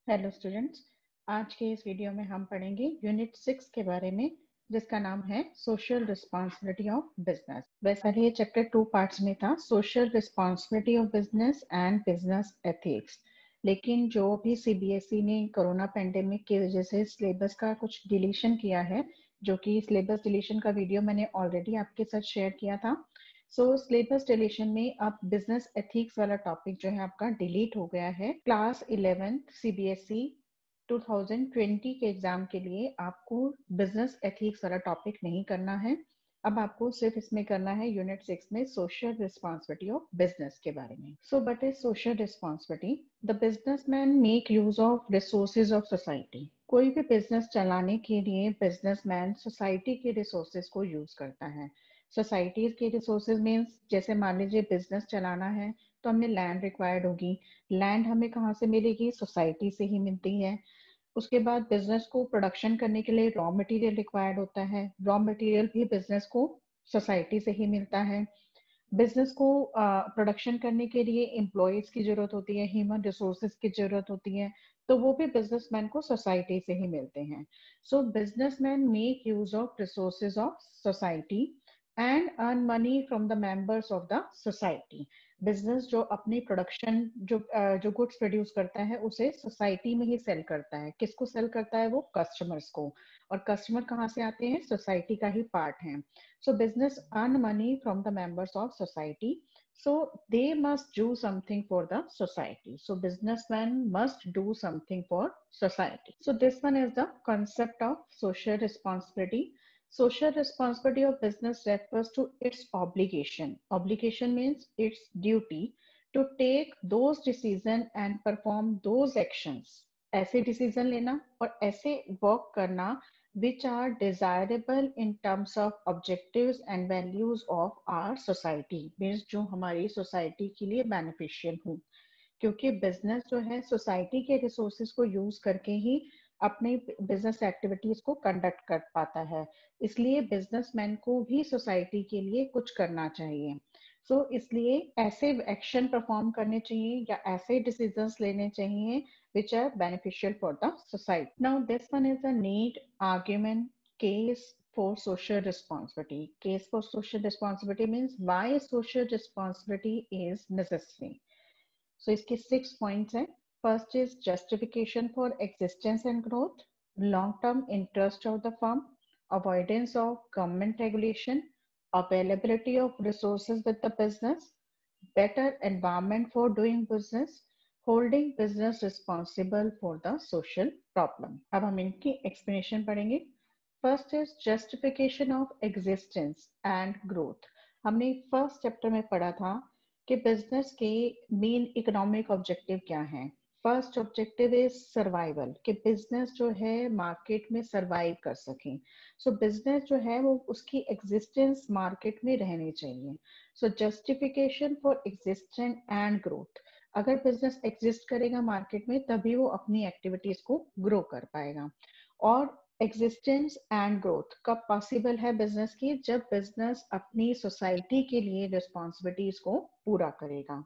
Hello students. आज के इस वीडियो में हम पढ़ेंगे यूनिट 6 के बारे में, जिसका नाम है सोशल रिस्पॉन्सिबिलिटी ऑफ बिजनेस। वैसे ये चैप्टर 2 पार्ट्स में था, social responsibility of business and business ethics. लेकिन जो भी सीबीएसई ने कोरोना पेंडेमिक की वजह से सिलेबस का कुछ डिलीशन किया है, जो कि सिलेबस डिलीशन का वीडियो मैंने ऑलरेडी आपके साथ शेयर किया था। सिलेबस डिलीशन में अब बिजनेस एथिक्स वाला टॉपिक जो है आपका डिलीट हो गया है। क्लास 11th सीबीएसई 2020 के एग्जाम के लिए आपको बिजनेस एथिक्स वाला टॉपिक नहीं करना है। अब आपको सिर्फ इसमें करना है यूनिट 6 में सोशल रिस्पॉन्सिबिलिटी ऑफ बिजनेस के बारे में। But is social responsibility the businessman make use of resources of society. कोई भी बिजनेस चलाने के लिए बिजनेसमैन सोसाइटी के रिसोर्सेज को यूज करता है। सोसाइटी के रिसोर्सेज मीन्स, जैसे मान लीजिए बिजनेस चलाना है तो हमें लैंड रिक्वायर्ड होगी। लैंड हमें कहाँ से मिलेगी? सोसाइटी से ही मिलती है। उसके बाद बिजनेस को प्रोडक्शन करने के लिए रॉ मटेरियल रिक्वायर्ड होता है। रॉ मटेरियल भी बिजनेस को सोसाइटी से ही मिलता है। बिजनेस को प्रोडक्शन करने के लिए एम्प्लॉयज की जरूरत होती है, ह्यूमन रिसोर्सेज की जरूरत होती है, तो वो भी बिजनेसमैन को सोसाइटी से ही मिलते हैं। Businessman make use of resources of society and earn money from the members of the society. Business जो अपनी प्रोडक्शन जो गुड्स प्रोड्यूस करता है उसे सोसाइटी में ही सेल करता है। किसको सेल करता है? वो कस्टमर्स को। और कस्टमर कहाँ से आते हैं? सोसाइटी का ही पार्ट है। Business earn money from the members of society. So they must do something for the society. So businessmen must do something for society. So this one is the concept of social responsibility. Social responsibility of business refers to its obligation. Obligation means its duty to take those decisions and perform those actions. ऐसे decision लेना और ऐसे work करना which are desirable in terms of objectives and values of our society, means जो हमारी society के लिए beneficial हो। क्योंकि बिजनेस जो है सोसाइटी के रिसोर्सेज को यूज करके ही अपने बिजनेस एक्टिविटीज को कंडक्ट कर पाता है। इसलिए बिजनेसमैन को भी सोसाइटी के लिए कुछ करना चाहिए। इसलिए ऐसे एक्शन परफॉर्म करने चाहिए या ऐसे डिसीजंस लेने चाहिए which are beneficial for the society. Now this one is a need argument case for social responsibility. Case for social responsibility means why social responsibility is necessary. इसके 6 points हैं. First is justification for existence and growth, long-term interest of the firm, avoidance of government regulation, availability of resources with the business, better environment for doing business, holding business responsible for the social problem. अब हम इनकी explanation पढ़ेंगे. First is justification of existence and growth. हमने first chapter में पढ़ा था कि business के मेन इकोनॉमिक ऑब्जेक्टिव क्या हैं। फर्स्ट ऑब्जेक्टिव इज सर्वाइवल, कि बिजनेस जो है मार्केट में सर्वाइव कर सके। बिजनेस जो है वो उसकी एग्जिस्टेंस मार्केट में रहनी चाहिए। Justification for existence and growth, अगर बिजनेस एग्जिस्ट करेगा मार्केट में तभी वो अपनी एक्टिविटीज को ग्रो कर पाएगा। और एग्जिस्टेंस एंड ग्रोथ कब पॉसिबल है बिजनेस की? जब बिजनेस अपनी सोसाइटी के लिए रिस्पॉन्सिबिलिटीज को पूरा करेगा।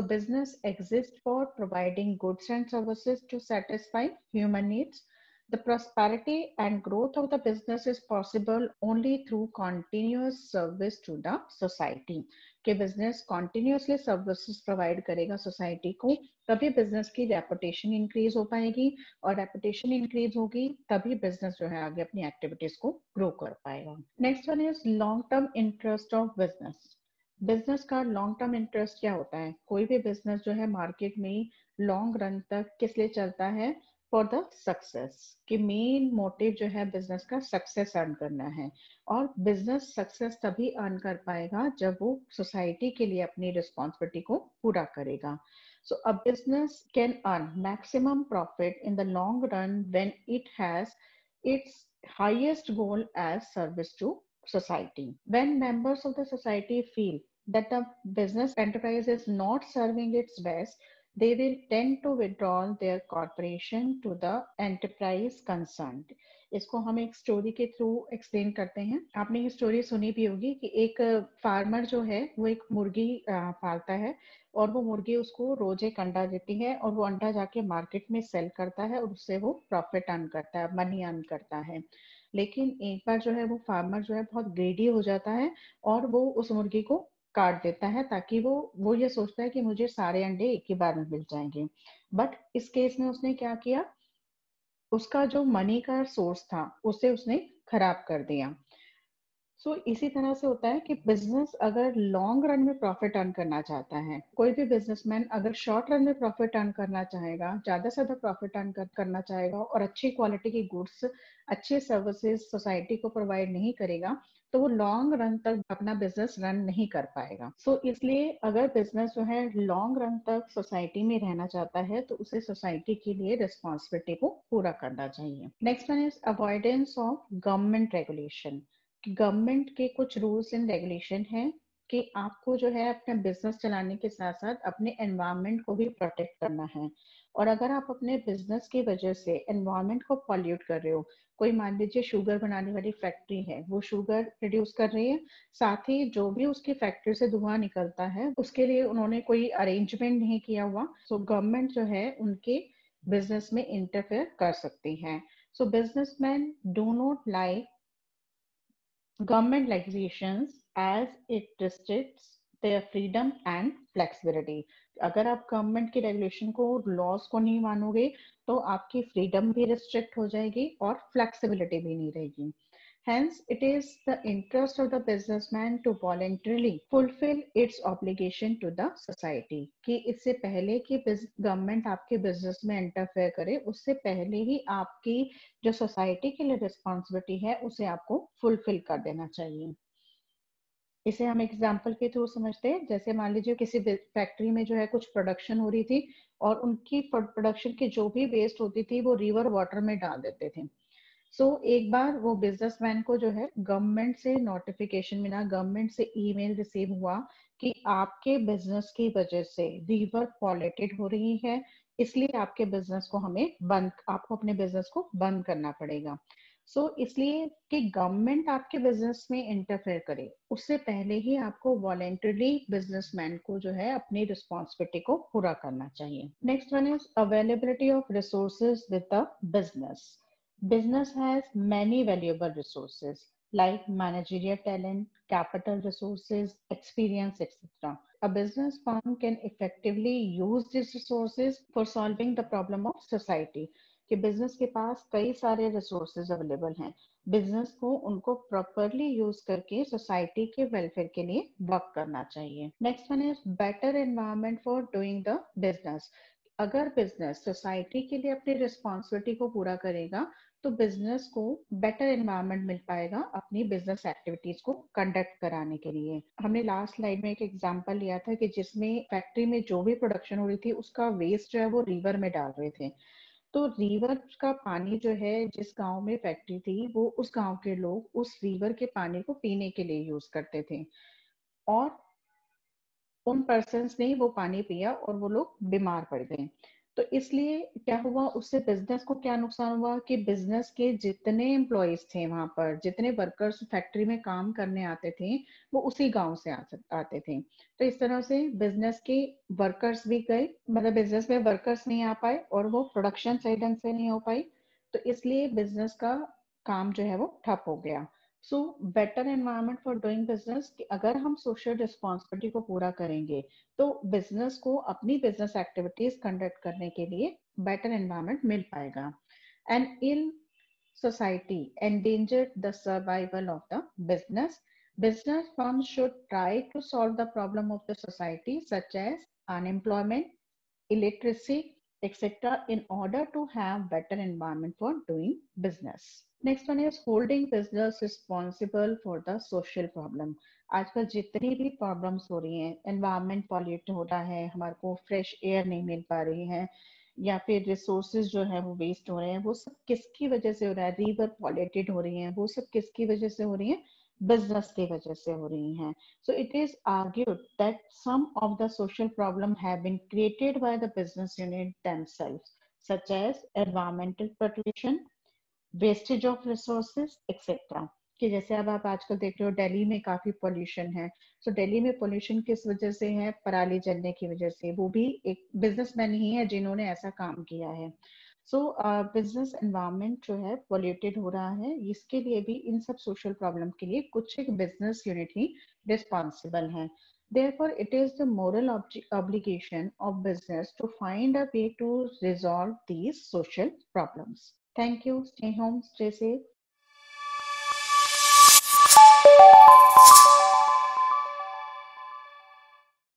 Business exist for providing goods and services to satisfy human needs. The prosperity and growth of the business is possible only through continuous service to the society. कि business continuously services provide करेगा society को, तभी business की reputation increase हो पाएगी, और reputation increase होगी तभी बिजनेस जो है आगे अपनी एक्टिविटीज को ग्रो कर पाएगा। Next one is long term interest of business. Business का लॉन्ग टर्म इंटरेस्ट क्या होता है? कोई भी बिजनेस जो है मार्केट में लॉन्ग रन तक किस लिए चलता है? फॉर द सक्सेस, कि मेन मोटिव जो है बिजनेस का सक्सेस अर्न करना है। और बिजनेस सक्सेस तभी अर्न कर पाएगा जब वो सोसाइटी के लिए अपनी रिस्पॉन्सिबिलिटी को पूरा करेगा। A business can earn maximum profit in the long run when it has its highest goal as service to society. When members of the society feel that the business enterprise is not serving its best, they will tend to withdraw their corporation to the enterprise concerned. इसको हम एक story के through explain करते हैं। आपने ये story सुनी भी होगी कि एक फार्मर जो है वो एक मुर्गी पालता है और वो मुर्गी उसको रोज एक अंडा देती है और वो अंडा जाके मार्केट में सेल करता है और उससे वो प्रॉफिट अर्न करता है, मनी अर्न करता है। लेकिन एक बार जो है वो फार्मर जो है बहुत ग्रेडी हो जाता है और वो उस मुर्गी को काट देता है ताकि वो ये सोचता है कि मुझे सारे अंडे एक ही बार में मिल जाएंगे। बट इस केस में उसने क्या किया, उसका जो मनी का सोर्स था उसे उसने खराब कर दिया। इसी तरह से होता है कि बिजनेस अगर लॉन्ग रन में प्रॉफिट अर्न करना चाहता है, कोई भी बिजनेसमैन अगर शॉर्ट रन में प्रॉफिट अर्न करना चाहेगा, ज्यादा से ज्यादा प्रॉफिट अर्न करना चाहेगा और अच्छी क्वालिटी की गुड्स, अच्छे सर्विसेज सोसाइटी को प्रोवाइड नहीं करेगा, तो वो लॉन्ग रन तक अपना बिजनेस रन नहीं कर पाएगा। इसलिए अगर बिजनेस जो है लॉन्ग रन तक सोसाइटी में रहना चाहता है तो उसे सोसाइटी के लिए रिस्पॉन्सिबिलिटी को पूरा करना चाहिए। Next one is avoidance of government regulation. Government के कुछ रूल्स एंड रेगुलेशन हैं कि आपको जो है अपना बिजनेस चलाने के साथ साथ अपने एनवायरनमेंट को भी प्रोटेक्ट करना है। और अगर आप अपने बिजनेस की वजह से एनवायरनमेंट को पॉल्यूट कर रहे हो, कोई मान लीजिए शुगर बनाने वाली फैक्ट्री है, वो शुगर प्रोड्यूस कर रही है, साथ ही जो भी उसकी फैक्ट्री से धुआं निकलता है उसके लिए उन्होंने कोई अरेंजमेंट नहीं किया हुआ, गवर्नमेंट जो है उनके बिजनेस में इंटरफेयर कर सकती है। Businessman do not like government legislations as it restricts their freedom and flexibility। अगर आप गवर्नमेंट के रेगुलेशन को, लॉज को नहीं मानोगे तो आपकी फ्रीडम भी रिस्ट्रिक्ट हो जाएगी और फ्लेक्सिबिलिटी भी नहीं रहेगी। Hence, it is the interest of the businessman to voluntarily fulfill its obligation to the society। कि इससे पहले कि गवर्नमेंट आपके बिजनेस में इंटरफेयर करे, उससे पहले ही आपकी जो सोसाइटी के लिए रिस्पॉन्सिबिलिटी है उसे आपको फुलफिल कर देना चाहिए। इसे हम एग्जाम्पल के थ्रू समझते हैं। जैसे मान लीजिए किसी फैक्ट्री में जो है कुछ प्रोडक्शन हो रही थी और उनकी प्रोडक्शन की जो भी वेस्ट होती थी वो रिवर वाटर में डाल देते थे। एक बार वो बिजनेसमैन को जो है गवर्नमेंट से नोटिफिकेशन मिला, गवर्नमेंट से ईमेल रिसीव हुआ कि आपके बिजनेस की वजह से रिवर पॉल्यूटेड हो रही है, इसलिए आपके बिजनेस को आपको अपने बिजनेस को बंद करना पड़ेगा। इसलिए कि गवर्नमेंट आपके बिजनेस में इंटरफेयर करे उससे पहले ही आपको वॉलेंटरली बिजनेसमैन को जो है अपनी रिस्पॉन्सिबिलिटी को पूरा करना चाहिए। Next one is availability of resources with the business. Business has many valuable resources like managerial talent, capital resources, experience, etc. A business firm can effectively use these resources for solving the problem of society। कि business के पास कई सारे resources available हैं, business को उनको properly use करके society के welfare के लिए वर्क करना चाहिए। Next one is better environment for doing the business. अगर बिजनेस सोसाइटी के लिए अपनी रिस्पॉन्सिबिलिटी को पूरा करेगा तो बिजनेस को बेटर एनवायरनमेंट मिल पाएगा अपनी बिजनेस एक्टिविटीज को कंडक्ट कराने के लिए। हमने लास्ट स्लाइड में एक एग्जांपल लिया था कि जिसमें फैक्ट्री में जो भी प्रोडक्शन हो रही थी उसका वेस्ट जो है वो रिवर में डाल रहे थे। तो रिवर का पानी जो है, जिस गांव में फैक्ट्री थी वो उस गांव के लोग उस रिवर के पानी को पीने के लिए यूज करते थे और उन पर्सन्स ने वो पानी पिया और वो लोग बीमार पड़ गए। तो इसलिए क्या हुआ, उससे बिजनेस को क्या नुकसान हुआ कि बिजनेस के जितने एम्प्लॉयज थे वहां पर, जितने वर्कर्स फैक्ट्री में काम करने आते थे वो उसी गांव से आते थे। तो इस तरह से बिजनेस के वर्कर्स भी गए, मतलब बिजनेस में वर्कर्स नहीं आ पाए और वो प्रोडक्शन सही ढंग से नहीं हो पाई। तो इसलिए बिजनेस का काम जो है वो ठप हो गया। Better environment for doing business, कि अगर हम सोशल रिस्पॉन्सिबिलिटी को पूरा करेंगे तो बिजनेस को अपनी बिजनेस एक्टिविटीज कंडक्ट करने के लिए बेटर एनवायरनमेंट मिल पाएगा। And in society endangered the survival of the business. Business firms should try to solve the problem of the society such as unemployment, illiteracy, etc. in order to have better environment for doing business. Next one is holding business responsible for the social problem। आजकल जितनी भी problems हो रही हैं, environment pollute हो रहा है, हमारे को फ्रेश एयर नहीं मिल पा रही है, या फिर रिसोर्सेज जो है वो वेस्ट हो रहे हैं, वो सब किसकी वजह से हो रहा है, रिवर पॉल्यूटेड हो रही है, वो सब किसकी वजह से हो रही है, बिजनेस की वजह से हो रही हैं. So it is argued that some of the social problems have been created by the business unit themselves, such as environmental pollution, wastage of resources etcetera. कि जैसे अब आप आजकल देख रहे हो दिल्ली में काफी पोल्यूशन है. सो दिल्ली में पोल्यूशन किस वजह से है? पराली जलने की वजह से. वो भी एक बिजनेसमैन ही है जिन्होंने ऐसा काम किया है. सो बिजनेस एनवायरनमेंट जो है पोल्यूटेड हो रहा है. इसके लिए भी इन सब सोशल प्रॉब्लम के लिए कुछ एक बिजनेस यूनिट ही रिस्पॉन्सिबल है. Therefore, it is the moral obligation of business to find a way to resolve these social problems. Thank you. Stay home, stay safe.